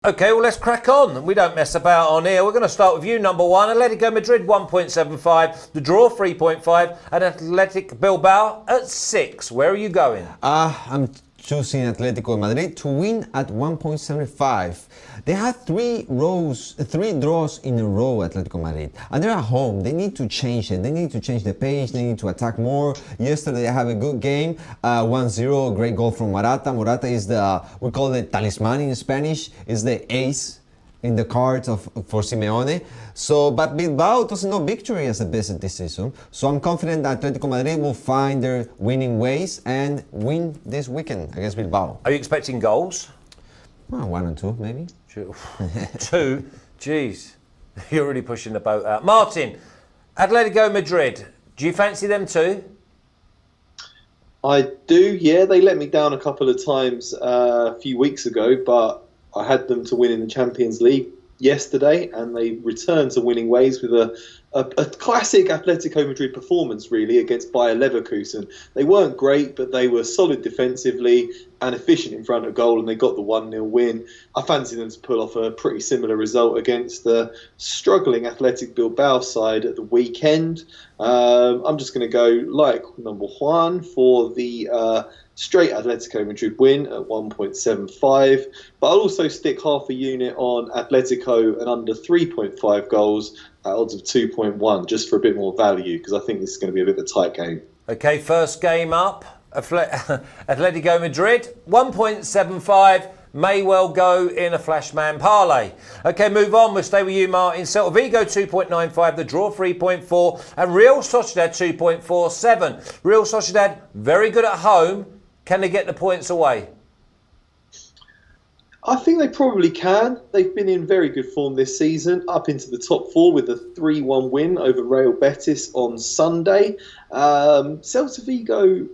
Okay, well, let's crack on. We don't mess about on here. We're going to start with you, number one. Atletico Madrid, 1.75. The draw, 3.5. And Athletic Bilbao at 6. Where are you going? I'm choosing Atletico Madrid to win at 1.75. They had three draws in a row, Atletico Madrid, and they're at home. They need to change it. They need to change the pace. They need to attack more. Yesterday they have a good game, 1-0, great goal from Morata. Morata is we call it talisman in Spanish, is the ace in the cards for Simeone. But Bilbao doesn't know victory as a visit this season. So I'm confident that Atletico Madrid will find their winning ways and win this weekend against Bilbao. Are you expecting goals? Well, 1 and 2, maybe. 2? Jeez. You're really pushing the boat out. Martin, Atletico Madrid. Do you fancy them too? I do, yeah. They let me down a couple of times a few weeks ago, but I had them to win in the Champions League yesterday, and they returned to winning ways with a classic Atletico Madrid performance, really, against Bayer Leverkusen. They weren't great, but they were solid defensively and efficient in front of goal, and they got the 1-0 win. I fancy them to pull off a pretty similar result against the struggling Athletic Bilbao side at the weekend. I'm just going to go like number Juan for the straight Atletico Madrid win at 1.75, but I'll also stick half a unit on Atletico and under 3.5 goals at odds of 2.1, just for a bit more value, because I think this is going to be a bit of a tight game. Okay, first game up, Atletico Madrid, 1.75, may well go in a flashman parlay. Okay, move on, we'll stay with you, Martin. Celta Vigo, 2.95, the draw, 3.4, and Real Sociedad, 2.47. Real Sociedad, very good at home. Can they get the points away? I think they probably can. They've been in very good form this season, up into the top four with a 3-1 win over Real Betis on Sunday. Celta Vigo,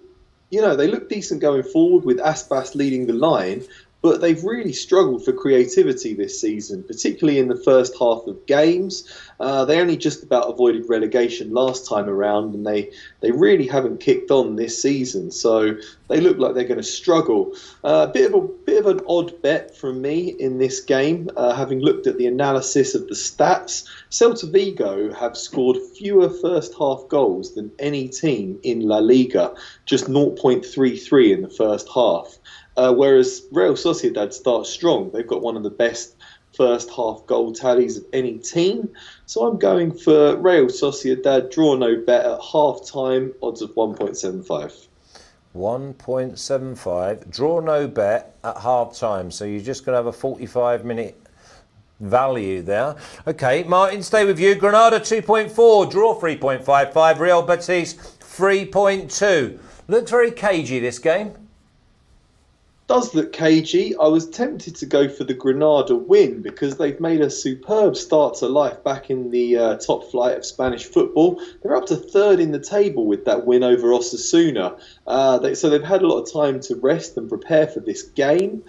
they look decent going forward with Aspas leading the line, but they've really struggled for creativity this season, particularly in the first half of games. They only just about avoided relegation last time around, and they really haven't kicked on this season. So they look like they're going to struggle. A bit of an odd bet from me in this game, having looked at the analysis of the stats. Celta Vigo have scored fewer first half goals than any team in La Liga, just 0.33 in the first half. Whereas Real Sociedad starts strong. They've got one of the best first half goal tallies of any team. So I'm going for Real Sociedad, draw no bet at half time, odds of 1.75. 1.75, draw no bet at half time. So you're just going to have a 45-minute value there. Okay, Martin, stay with you. Grenada 2.4, draw 3.55, Real Betis 3.2. Looks very cagey, this game. Does look cagey. I was tempted to go for the Grenada win because they've made a superb start to life back in the top flight of Spanish football. They're up to third in the table with that win over Osasuna. So they've had a lot of time to rest and prepare for this game.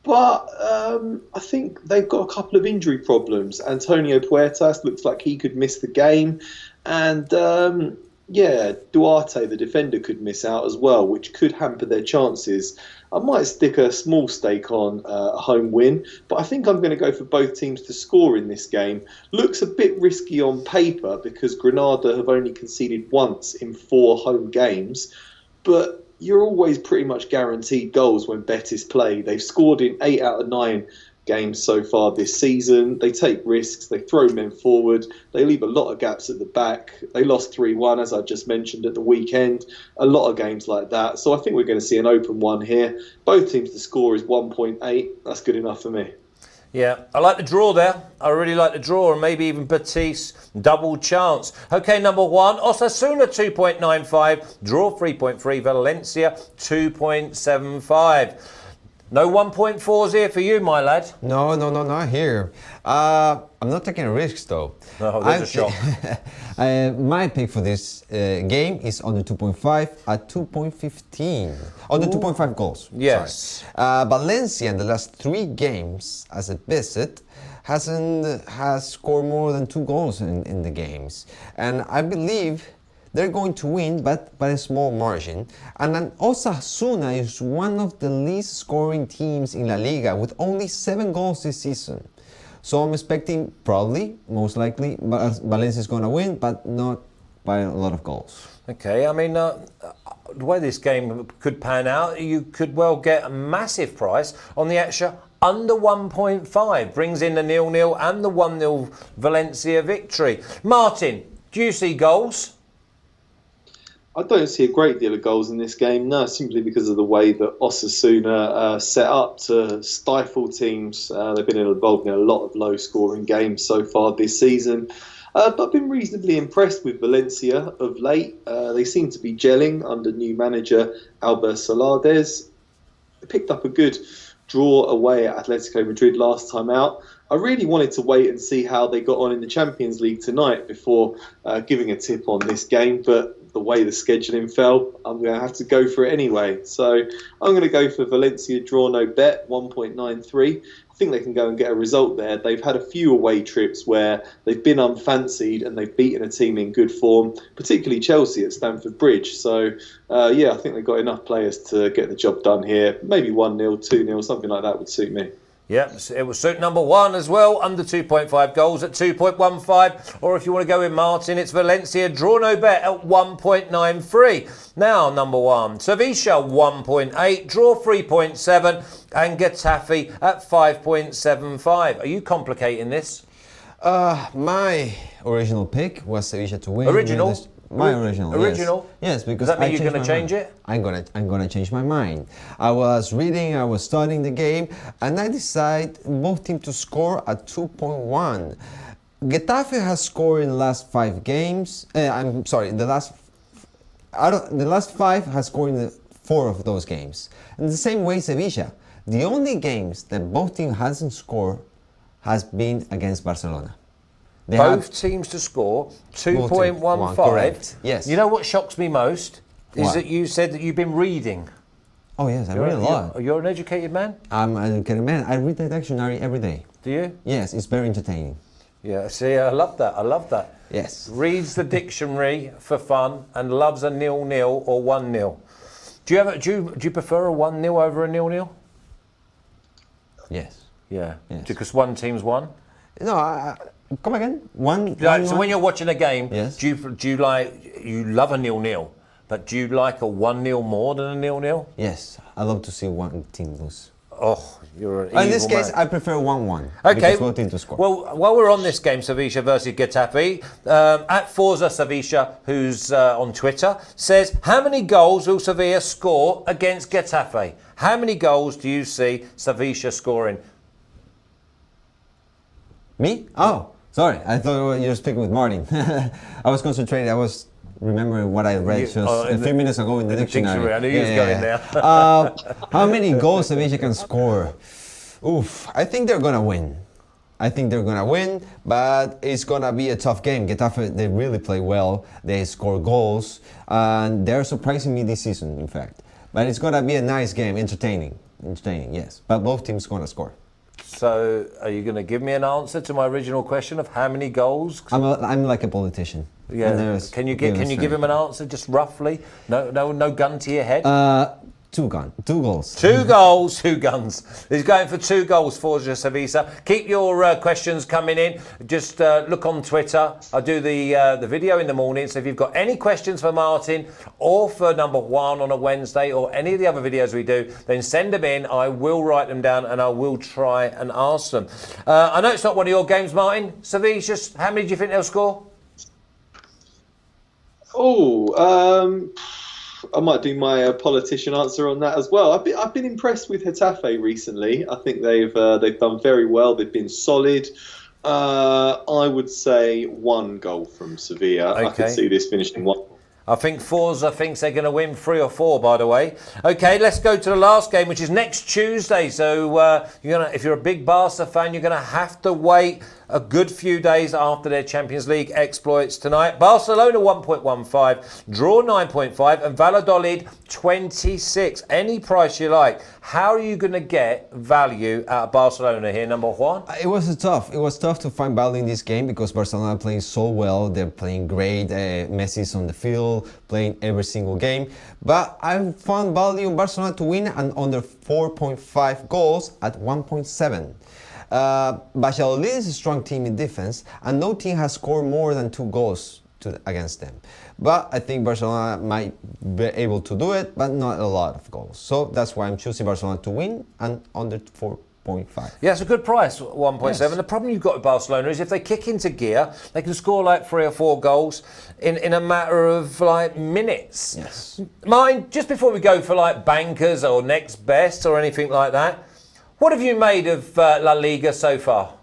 But I think they've got a couple of injury problems. Antonio Puertas looks like he could miss the game. And Duarte, the defender, could miss out as well, which could hamper their chances. I might stick a small stake on a home win, but I think I'm going to go for both teams to score in this game. Looks a bit risky on paper because Grenada have only conceded once in 4 home games, but you're always pretty much guaranteed goals when Betis play. They've scored in 8 out of 9 games so far this season. They take risks, they throw men forward, they leave a lot of gaps at the back. They lost 3-1, as I just mentioned, at the weekend. A lot of games like that. So I think we're going to see an open one here. Both teams to score is 1.8. That's good enough for me. Yeah, I like the draw there. I really like the draw, and maybe even Betis double chance. Okay, number one, Osasuna 2.95, draw 3.3, Valencia 2.75. No 1.4s here for you, my lad. No, not here. I'm not taking risks though. No, there's a shock. My pick for this game is on the 2.5 at 2.15. On the 2.5 goals. Yes. Valencia in the last 3 games as a visit has scored more than 2 goals in the games. And I believe they're going to win, but by a small margin. And then Osasuna is one of the least scoring teams in La Liga with only 7 goals this season. So I'm expecting probably, most likely, Valencia is going to win, but not by a lot of goals. Okay, I mean, the way this game could pan out, you could well get a massive price on the extra under 1.5. Brings in the 0-0 and the 1-0 Valencia victory. Martin, do you see goals? I don't see a great deal of goals in this game, no, simply because of the way that Osasuna set up to stifle teams. They've been involved in a lot of low-scoring games so far this season. But I've been reasonably impressed with Valencia of late. They seem to be gelling under new manager Albert Solades. They picked up a good draw away at Atletico Madrid last time out. I really wanted to wait and see how they got on in the Champions League tonight before giving a tip on this game, but the way the scheduling fell, I'm going to have to go for it anyway. So I'm going to go for Valencia draw no bet, 1.93. I think they can go and get a result there. They've had a few away trips where they've been unfancied and they've beaten a team in good form, particularly Chelsea at Stamford Bridge. So, I think they've got enough players to get the job done here. Maybe 1-0, 2-0, something like that would suit me. Yep, it will suit number 1 as well, under 2.5 goals at 2.15. Or if you want to go with Martin, it's Valencia, draw no bet at 1.93. Now, number 1, Sevilla 1.8, draw 3.7, and Getafe at 5.75. Are you complicating this? My original pick was Sevilla to win. Original? My original. Original? Yes, because does that mean you're going to change it? I'm gonna change my mind. I was reading, I was studying the game, and I decided both teams to score at 2.1. Getafe has scored in the last 5 games. The last 5 has scored in 4 of those games. In the same way, Sevilla. The only games that both teams hasn't scored has been against Barcelona. Both teams to score 2.15. Correct. Yes. You know what shocks me most is What? that you said that you've been reading. Oh yes, I read a lot. You're an educated man? I'm an educated man. I read the dictionary every day. Do you? Yes, it's very entertaining. Yeah, see, I love that. I love that. Yes. Reads the dictionary for fun and loves a 0-0 or 1-0. Do you prefer a 1-0 over a 0-0? Yes. Yeah. Yes. Because one team's won? No, come again. One. So when you're watching a game, yes. do you love a 0-0, but do you like a 1-0 more than a 0-0? Yes, I love to see one team lose. Oh, you're an evil In this case, man. I prefer 1-1. Okay. Because both teams to score. Well, while we're on this game, Sevilla versus Getafe, at Forza Sevilla, who's on Twitter, says, how many goals will Sevilla score against Getafe? How many goals do you see Sevilla scoring? Me? Oh, sorry. I thought you were speaking with Martin. I was concentrating. I was remembering what I read just a few minutes ago in the dictionary. I knew you was going there. How many goals Sevilla can score? Oof, I think they're going to win. But it's going to be a tough game. Getafe, they really play well. They score goals. And they're surprising me this season, in fact. But it's going to be a nice game, entertaining, yes. But both teams going to score. So, are you going to give me an answer to my original question of how many goals? I'm like a politician. Yeah. Can you give him an answer, just roughly? No gun to your head. 2 goals. 2 goals, 2 guns. He's going for 2 goals for Sevilla. Keep your questions coming in. Just look on Twitter. I do the video in the morning. So if you've got any questions for Martin or for number 1 on a Wednesday or any of the other videos we do, then send them in. I will write them down and I will try and ask them. I know it's not one of your games, Martin. Sevilla, how many do you think they'll score? I might do my politician answer on that as well. I've been impressed with Getafe recently. I think they've done very well. They've been solid. I would say 1 goal from Sevilla. Okay. I could see this finishing 1. I think Forza thinks they're going to win 3 or 4, by the way. Okay, let's go to the last game, which is next Tuesday. So if you're a big Barca fan, you're going to have to wait a good few days after their Champions League exploits tonight. Barcelona 1.15, draw 9.5, and Valladolid 26. Any price you like. How are you going to get value out of Barcelona here, number 1? It was tough to find value in this game because Barcelona are playing so well. They're playing great. Messi's on the field. will, playing every single game. But I found value in Barcelona to win and under 4.5 goals at 1.7. Valladolid is a strong team in defense, and no team has scored more than 2 goals against them. But I think Barcelona might be able to do it, but not a lot of goals. So that's why I'm choosing Barcelona to win and under 4.5. Yeah, it's a good price, 1.7. Yes. The problem you've got with Barcelona is if they kick into gear, they can score like 3 or 4 goals in a matter of like minutes. Yes. Martin, just before we go for like bankers or next best or anything like that, what have you made of La Liga so far?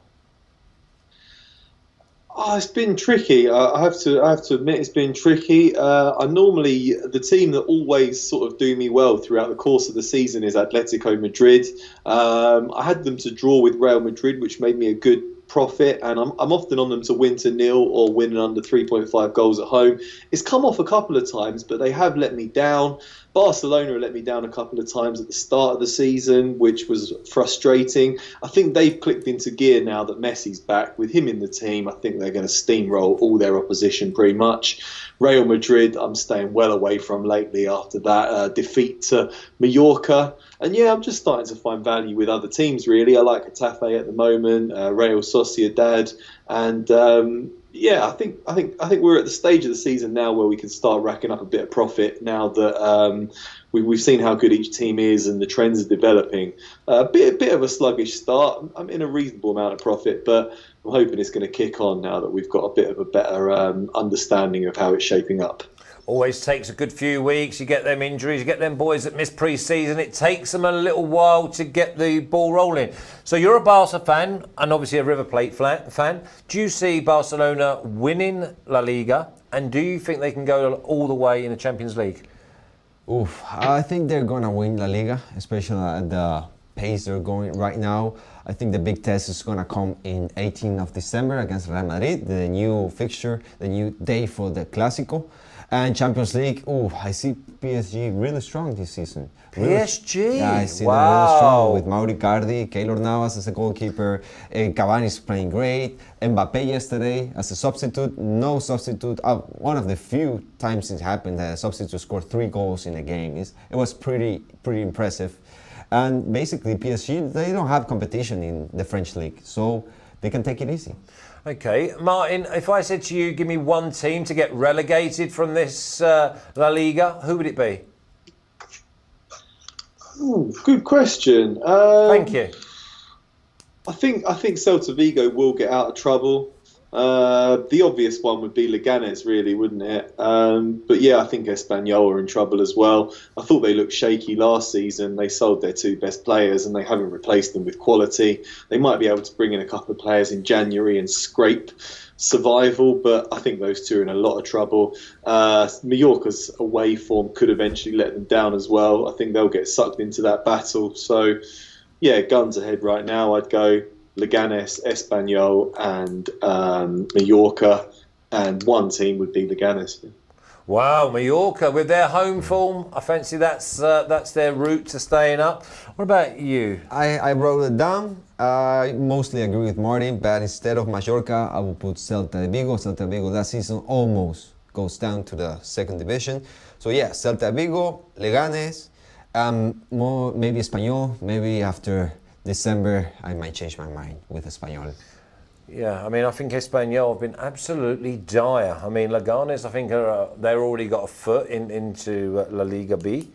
Oh, it's been tricky. I have to admit it's been tricky. I'm normally the team that always sort of do me well throughout the course of the season is Atletico Madrid. I had them to draw with Real Madrid, which made me a good profit, and I'm often on them to win to 0 or win under 3.5 goals at home. It's come off a couple of times, but they have let me down. Barcelona let me down a couple of times at the start of the season, which was frustrating. I think they've clicked into gear now that Messi's back. With him in the team, I think they're going to steamroll all their opposition pretty much. Real Madrid, I'm staying well away from lately after that defeat to Mallorca. And yeah, I'm just starting to find value with other teams, really. I like Getafe at the moment, Real Sociedad, and yeah, I think we're at the stage of the season now where we can start racking up a bit of profit now that we've seen how good each team is and the trends are developing. A bit of a sluggish start. I'm in a reasonable amount of profit, but I'm hoping it's going to kick on now that we've got a bit of a better understanding of how it's shaping up. Always takes a good few weeks. You get them injuries, you get them boys that miss pre-season. It takes them a little while to get the ball rolling. So you're a Barca fan and obviously a River Plate fan. Do you see Barcelona winning La Liga, and do you think they can go all the way in the Champions League? Oof, I think they're going to win La Liga, especially at the pace they're going right now. I think the big test is going to come in 18th of December against Real Madrid, the new fixture, the new day for the Clásico. And Champions League, I see PSG really strong this season. PSG? Yeah, I see wow. them really strong with Mauro Icardi, Keylor Navas as a goalkeeper, Cavani's playing great, Mbappe yesterday as a substitute, no substitute. One of the few times it happened that a substitute scored 3 goals in a game. It was pretty impressive. And basically PSG, they don't have competition in the French league, so they can take it easy. Okay, Martin, if I said to you, give me one team to get relegated from this La Liga, who would it be? Ooh, good question. Thank you. I think Celta Vigo will get out of trouble. The obvious one would be Leganes, really, wouldn't it? But yeah, I think Espanyol are in trouble as well. I thought they looked shaky last season. They sold their 2 best players and they haven't replaced them with quality. They might be able to bring in a couple of players in January and scrape survival, but I think those 2 are in a lot of trouble. Mallorca's away form could eventually let them down as well. I think they'll get sucked into that battle. So yeah, guns ahead right now. I'd go Leganes, Espanyol, and Mallorca, and one team would be Leganes. Wow, Mallorca with their home form, I fancy that's their route to staying up. What about you? I wrote it down. I mostly agree with Martin, but instead of Mallorca, I will put Celta de Vigo. Celta de Vigo that season almost goes down to the 2nd division. So yeah, Celta de Vigo, Leganes, more maybe Espanyol, maybe after December, I might change my mind with Espanyol. Yeah, I mean, I think Espanyol have been absolutely dire. I mean, Leganes, I think they're already got a foot into La Liga B,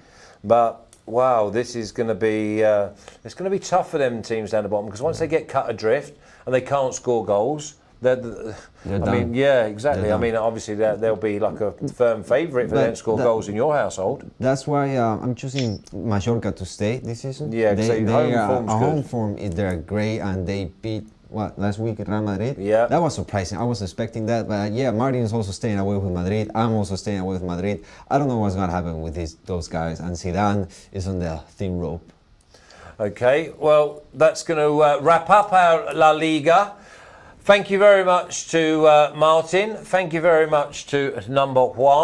but wow, this is going to be it's going to be tough for them teams down the bottom because once they get cut adrift and they can't score goals, they're done. I mean, yeah, exactly. I mean, obviously they'll be like a firm favourite if they don't score goals in your household. That's why I'm choosing Mallorca to stay this season. Yeah, because home form is they're great and they beat last week at Real Madrid. Yeah, that was surprising. I was expecting that, but yeah, Martin is also staying away with Madrid. I'm also staying away with Madrid. I don't know what's gonna happen with those guys, and Zidane is on the thin rope. Okay, well, that's going to wrap up our La Liga. Thank you very much to Martin. Thank you very much to number Juan.